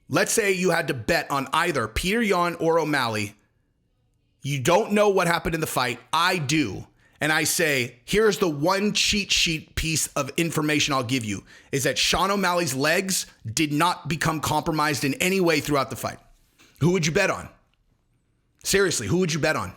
let's say you had to bet on either Peter Yan or O'Malley. You don't know what happened in the fight. I do. And I say, here's the one cheat sheet piece of information I'll give you, is that Sean O'Malley's legs did not become compromised in any way throughout the fight. Who would you bet on? Seriously, who would you bet on?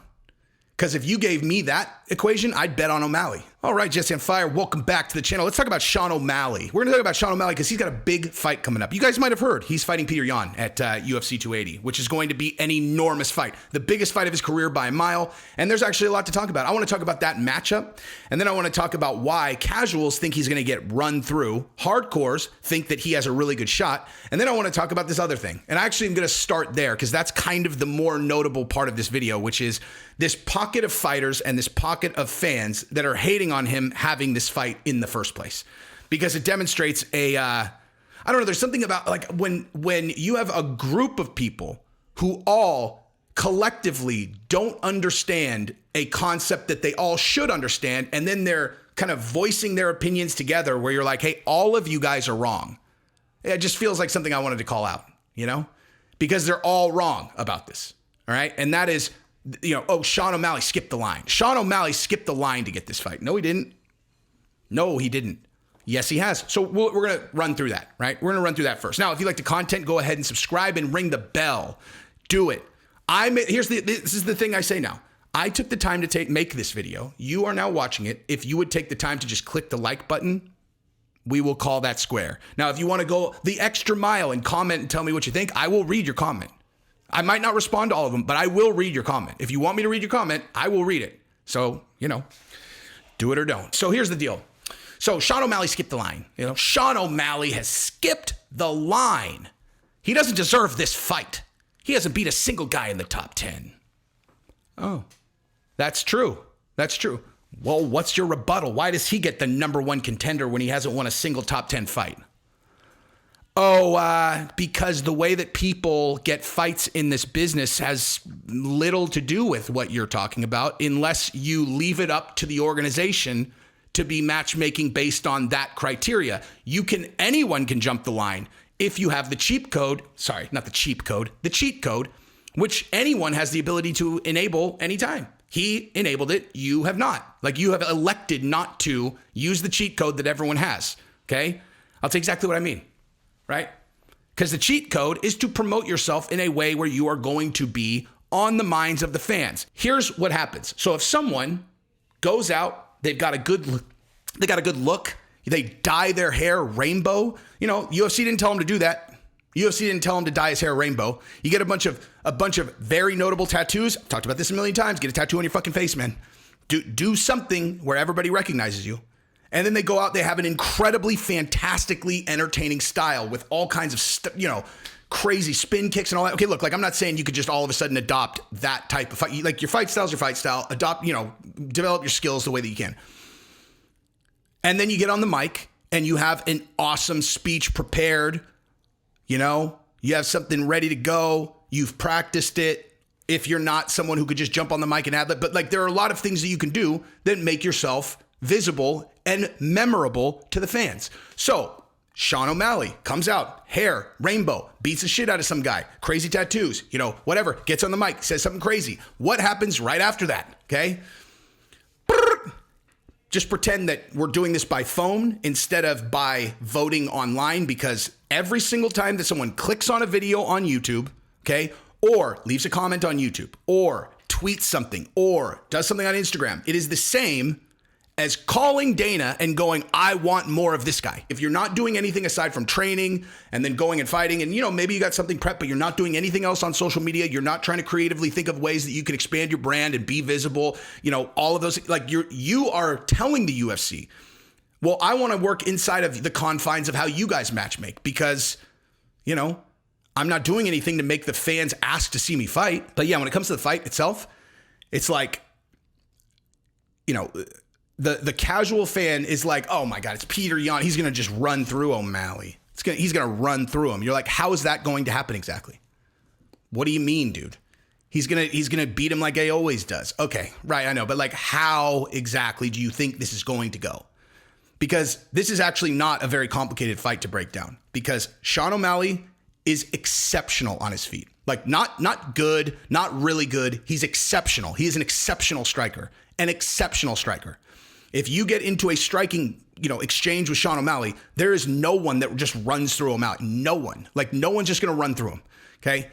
Because if you gave me that equation, I'd bet on O'Malley. All right, Jesse on Fire, welcome back to the channel. Let's talk about Sean O'Malley. We're going to talk about Sean O'Malley because he's got a big fight coming up. You guys might have heard he's fighting Peter Yan at UFC 280, which is going to be an enormous fight. The biggest fight of his career by a mile. And there's actually a lot to talk about. I want to talk about that matchup. And then I want to talk about why casuals think he's going to get run through. Hardcores think that he has a really good shot. And then I want to talk about this other thing. And I actually am going to start there because that's kind of the more notable part of this video, which is this pocket of fighters and this pocket of fans that are hating on him having this fight in the first place, because it demonstrates I don't know, there's something about like when you have a group of people who all collectively don't understand a concept that they all should understand, and then they're kind of voicing their opinions together where you're like, hey, all of you guys are wrong. It just feels like something I wanted to call out, you know, because they're all wrong about this. All right. And that is, you know, oh, Sean O'Malley skipped the line. Sean O'Malley skipped the line to get this fight. No, he didn't. No, he didn't. Yes, he has. So we're going to run through that, right? We're going to run through that first. Now, if you like the content, go ahead and subscribe and ring the bell. Do it. This is the thing I say now. I took the time to make this video. You are now watching it. If you would take the time to just click the like button, we will call that square. Now, if you want to go the extra mile and comment and tell me what you think, I will read your comment. I might not respond to all of them, but I will read your comment. If you want me to read your comment, I will read it. So, you know, do it or don't. So here's the deal. So Sean O'Malley skipped the line. You know, Sean O'Malley has skipped the line. He doesn't deserve this fight. He hasn't beat a single guy in the top 10. Oh, that's true. That's true. Well, what's your rebuttal? Why does he get the #1 contender when he hasn't won a single top 10 fight? Oh, because the way that people get fights in this business has little to do with what you're talking about, unless you leave it up to the organization to be matchmaking based on that criteria. Anyone can jump the line if you have the cheat code, the cheat code, which anyone has the ability to enable anytime. He enabled it. You have not. Like, you have elected not to use the cheat code that everyone has. Okay. I'll tell you exactly what I mean. Right? Because the cheat code is to promote yourself in a way where you are going to be on the minds of the fans. Here's what happens. So if someone goes out, they've got a good look, they dye their hair rainbow. You know, UFC didn't tell them to do that. UFC didn't tell him to dye his hair rainbow. You get a bunch of very notable tattoos. I've talked about this a million times. Get a tattoo on your fucking face, man. Do something where everybody recognizes you. And then they go out, they have an incredibly, fantastically entertaining style with all kinds of, crazy spin kicks and all that. Okay, look, like, I'm not saying you could just all of a sudden adopt that type of fight. Like, your fight style is your fight style. Adopt, develop your skills the way that you can. And then you get on the mic and you have an awesome speech prepared. You have something ready to go. You've practiced it. If you're not someone who could just jump on the mic and ad lib, but like, there are a lot of things that you can do that make yourself visible and memorable to the fans. So Sean O'Malley comes out, hair, rainbow, beats the shit out of some guy, crazy tattoos, whatever, gets on the mic, says something crazy. What happens right after that? Okay. Just pretend that we're doing this by phone instead of by voting online, because every single time that someone clicks on a video on YouTube, okay, or leaves a comment on YouTube, or tweets something, or does something on Instagram, it is the same as calling Dana and going, I want more of this guy. If you're not doing anything aside from training and then going and fighting, and maybe you got something prepped, but you're not doing anything else on social media, you're not trying to creatively think of ways that you can expand your brand and be visible, all of those, like, you are telling the UFC, well, I want to work inside of the confines of how you guys matchmake, because, I'm not doing anything to make the fans ask to see me fight. But yeah, when it comes to the fight itself, it's like, the casual fan is like, oh my God, it's Peter Yan. He's going to just run through O'Malley. He's going to run through him. You're like, how is that going to happen exactly? What do you mean, dude? He's going to beat him like he always does. Okay, right, I know. But like, how exactly do you think this is going to go? Because this is actually not a very complicated fight to break down, because Sean O'Malley is exceptional on his feet. Like not good, not really good. He's exceptional. He is an exceptional striker. An exceptional striker. If you get into a striking, exchange with Sean O'Malley, there is no one that just runs through O'Malley. No one. Like, no one's just going to run through him. Okay?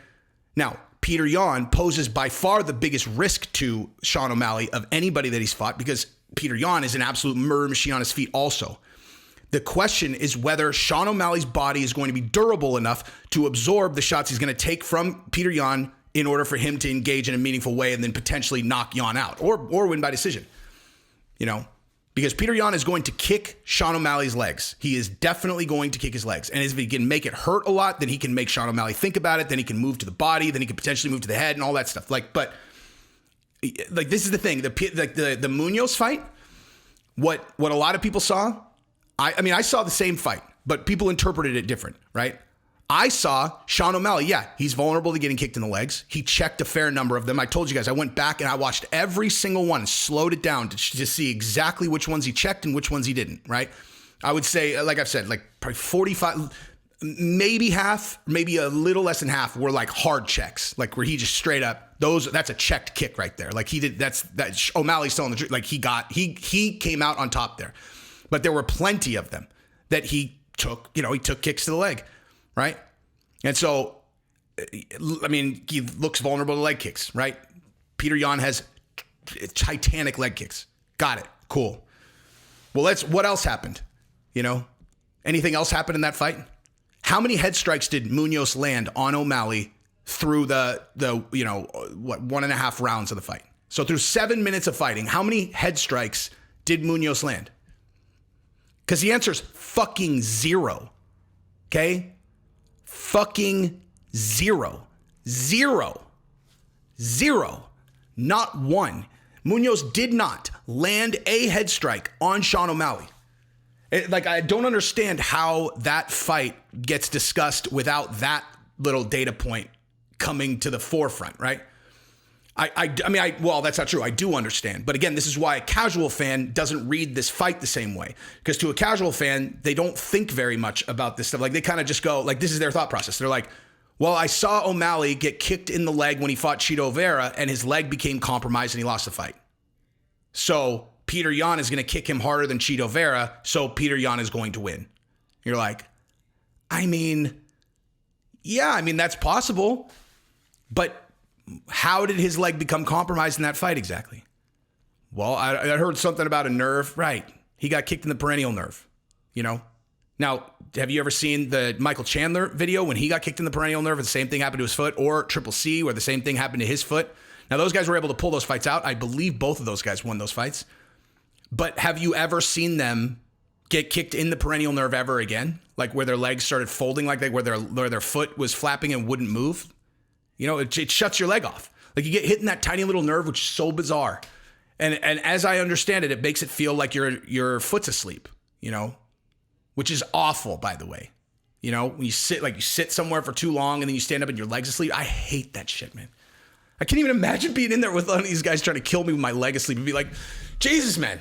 Now, Peter Yan poses by far the biggest risk to Sean O'Malley of anybody that he's fought, because Peter Yan is an absolute murder machine on his feet also. The question is whether Sean O'Malley's body is going to be durable enough to absorb the shots he's going to take from Peter Yan in order for him to engage in a meaningful way and then potentially knock Yan out or win by decision. Because Peter Yan is going to kick Sean O'Malley's legs. He is definitely going to kick his legs. And if he can make it hurt a lot, then he can make Sean O'Malley think about it. Then he can move to the body. Then he can potentially move to the head and all that stuff. But this is the thing. The Munhoz fight, what a lot of people saw, I saw the same fight, but people interpreted it different, right? I saw Sean O'Malley. Yeah, he's vulnerable to getting kicked in the legs. He checked a fair number of them. I told you guys, I went back and I watched every single one and slowed it down to see exactly which ones he checked and which ones he didn't, right? I would say, like I've said, like probably 45, maybe half, maybe a little less than half were like hard checks, like where he just straight up, that's a checked kick right there. Like that O'Malley's telling the truth. Like he came out on top there. But there were plenty of them that he took, he took kicks to the leg. Right? And so, he looks vulnerable to leg kicks, right? Peter Yan has titanic leg kicks. Got it. Cool. Well, what else happened? Anything else happened in that fight? How many head strikes did Munhoz land on O'Malley through the 1.5 rounds of the fight? So through 7 minutes of fighting, how many head strikes did Munhoz land? Because the answer is fucking zero. Okay? Fucking zero. Not one. Munhoz did not land a head strike on Sean O'Malley. I don't understand how that fight gets discussed without that little data point coming to the forefront, right? Well, that's not true. I do understand. But again, this is why a casual fan doesn't read this fight the same way. Because to a casual fan, they don't think very much about this stuff. Like, they kind of just go, like, this is their thought process. They're like, well, I saw O'Malley get kicked in the leg when he fought Chito Vera, and his leg became compromised and he lost the fight. So Peter Yan is going to kick him harder than Chito Vera, so Peter Yan is going to win. You're like, that's possible. But how did his leg become compromised in that fight exactly? Well, I heard something about a nerve. Right. He got kicked in the perennial nerve, Now, have you ever seen the Michael Chandler video when he got kicked in the perennial nerve and the same thing happened to his foot, or Triple C where the same thing happened to his foot? Now, those guys were able to pull those fights out. I believe both of those guys won those fights. But have you ever seen them get kicked in the perennial nerve ever again? Like where their legs started folding like that, where their foot was flapping and wouldn't move? It shuts your leg off. Like, you get hit in that tiny little nerve, which is so bizarre. And as I understand it, it makes it feel like your foot's asleep, which is awful, by the way. When you sit somewhere for too long and then you stand up and your leg's asleep. I hate that shit, man. I can't even imagine being in there with one of these guys trying to kill me with my leg asleep and be like, Jesus, man,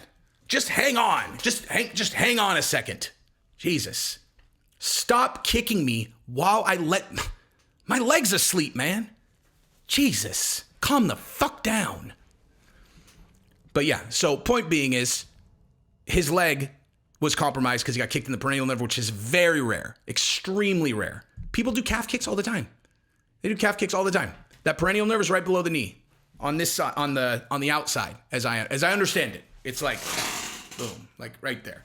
just hang on. Just hang on a second. Jesus. Stop kicking me while I let my leg's asleep, man. Jesus, calm the fuck down. But yeah, so point being is his leg was compromised because he got kicked in the perennial nerve, which is very rare, extremely rare. People do calf kicks all the time. They do calf kicks all the time. That perennial nerve is right below the knee on this side, on the outside, as I understand it. It's like, boom, like right there.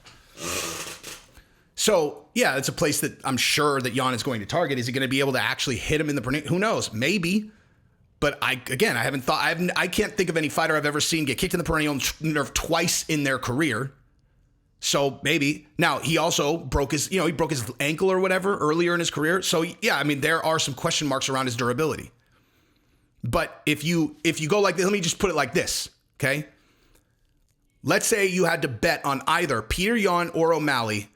So, yeah, it's a place that I'm sure that Yan is going to target. Is he going to be able to actually hit him in the perennial? Who knows? Maybe. But I can't think of any fighter I've ever seen get kicked in the perennial nerve twice in their career. So maybe. Now, he also broke his ankle or whatever earlier in his career. So yeah, there are some question marks around his durability. But if you go like this, let me just put it like this, okay? Let's say you had to bet on either Peter Yan or O'Malley.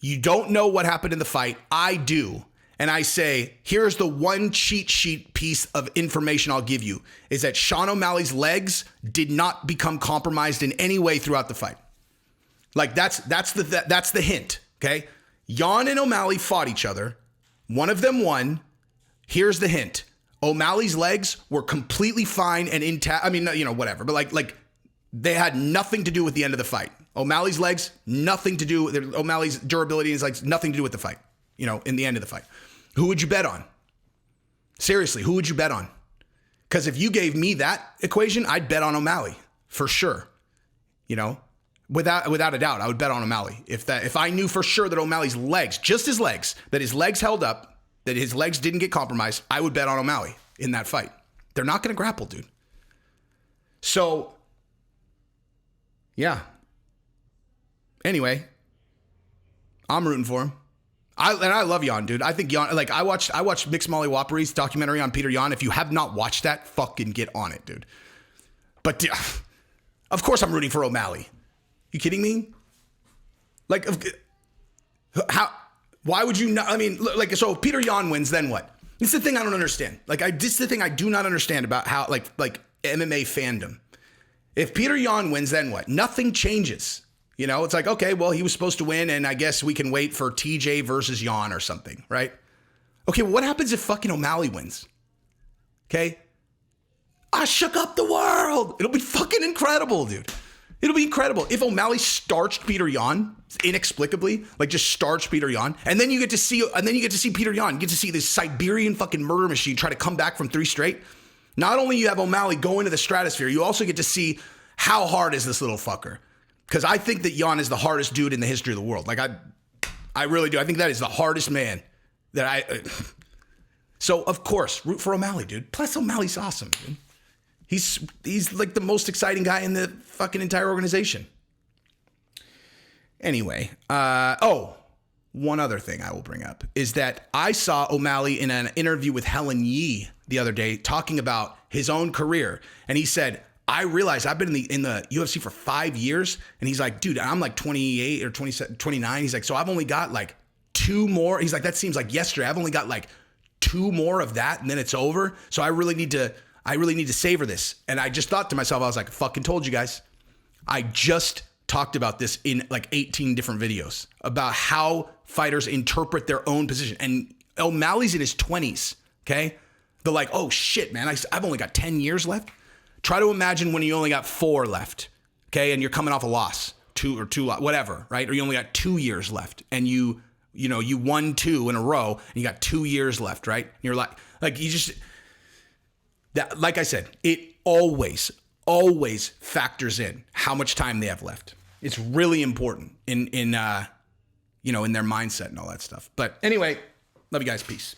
You don't know what happened in the fight. I do. And I say, here's the one cheat sheet piece of information I'll give you, is that Sean O'Malley's legs did not become compromised in any way throughout the fight. Like that's the hint, okay? Yan and O'Malley fought each other. One of them won. Here's the hint. O'Malley's legs were completely fine and intact. I mean, you know, whatever. But like they had nothing to do with the end of the fight. O'Malley's legs, nothing to do. O'Malley's durability is like nothing to do with the fight, you know, in the end of the fight. Who would you bet on? Seriously, who would you bet on? Because if you gave me that equation, I'd bet on O'Malley for sure. You know, without a doubt, I would bet on O'Malley. If I knew for sure that O'Malley's legs, just his legs, that his legs held up, that his legs didn't get compromised, I would bet on O'Malley in that fight. They're not going to grapple, dude. So, yeah. Anyway, I'm rooting for him. I love Jan, dude. I think Jan, like I watched Mixed Molly Whoppery's documentary on Peter Yan. If you have not watched that, fucking get on it, dude. But of course I'm rooting for O'Malley. You kidding me? Like, why would you not? I mean, like, so if Peter Yan wins, then what? It's the thing I don't understand. Like, this is the thing I do not understand about how, like MMA fandom. If Peter Yan wins, then what? Nothing changes. You know, it's like, okay, well, he was supposed to win, and I guess we can wait for TJ versus Yan or something, right? Okay, well, what happens if fucking O'Malley wins? Okay? I shook up the world. It'll be fucking incredible, dude. It'll be incredible. If O'Malley starched Peter Yan inexplicably, like just starched Peter Yan, and then you get to see Peter Yan, you get to see this Siberian fucking murder machine try to come back from 3 straight. Not only you have O'Malley go into the stratosphere, you also get to see how hard is this little fucker. Because I think that Yan is the hardest dude in the history of the world. Like, I really do. I think that is the hardest man that I... So, of course, root for O'Malley, dude. Plus, O'Malley's awesome, dude. He's like the most exciting guy in the fucking entire organization. Anyway, one other thing I will bring up is that I saw O'Malley in an interview with Helen Yee the other day talking about his own career. And he said... I realized I've been in the UFC for 5 years, and he's like, dude, I'm like 28 or 27, 29. He's like, so I've only got like 2 more. He's like, that seems like yesterday. I've only got like 2 more of that, and then it's over. So I really need to savor this. And I just thought to myself, I was like, fucking told you guys. I just talked about this in like 18 different videos about how fighters interpret their own position. And O'Malley's in his 20s, okay? They're like, oh shit, man, I've only got 10 years left. Try to imagine when you only got 4 left, okay, and you're coming off a loss, 2 whatever, right? Or you only got 2 years left, and you won 2 in a row, and you got 2 years left, right? And you're like you just that. Like I said, it always factors in how much time they have left. It's really important in their mindset and all that stuff. But anyway, love you guys. Peace.